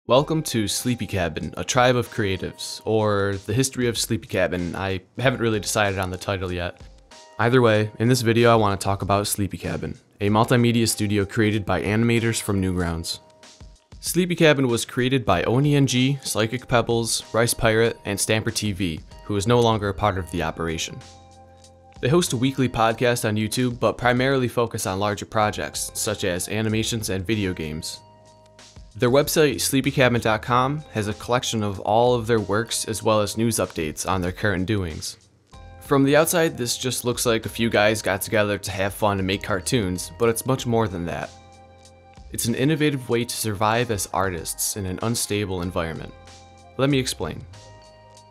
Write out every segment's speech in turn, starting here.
Welcome to SleepyCabin, a tribe of creatives, or the history of SleepyCabin. I haven't really decided on the title yet. Either way, in this video I want to talk about SleepyCabin, a multimedia studio created by animators from Newgrounds. SleepyCabin was created by Oney and G, Psychic Pebbles, Rice Pirate, and StamperTV, who is no longer a part of the operation. They host a weekly podcast on YouTube, but primarily focus on larger projects, such as animations and video games. Their website, sleepycabin.com, has a collection of all of their works as well as news updates on their current doings. From the outside, this just looks like a few guys got together to have fun and make cartoons, but it's much more than that. It's an innovative way to survive as artists in an unstable environment. Let me explain.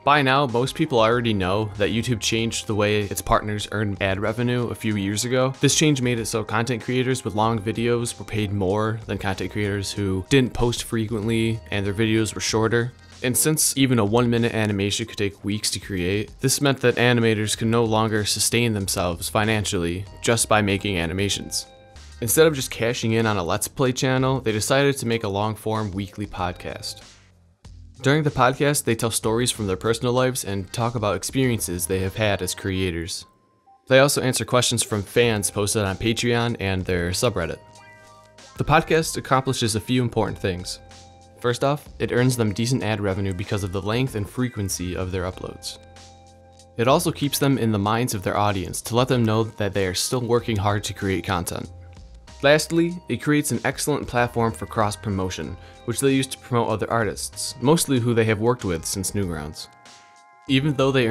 By now, most people already know that YouTube changed the way its partners earn ad revenue a few years ago. This change made it so content creators with long videos were paid more than content creators who didn't post frequently and their videos were shorter. And since even a 1-minute animation could take weeks to create, this meant that animators could no longer sustain themselves financially just by making animations. Instead of just cashing in on a Let's Play channel, they decided to make a long-form weekly podcast. During the podcast, they tell stories from their personal lives and talk about experiences they have had as creators. They also answer questions from fans posted on Patreon and their subreddit. The podcast accomplishes a few important things. First off, it earns them decent ad revenue because of the length and frequency of their uploads. It also keeps them in the minds of their audience to let them know that they are still working hard to create content. Lastly, it creates an excellent platform for cross-promotion, which they use to promote other artists, mostly who they have worked with since Newgrounds. Even though they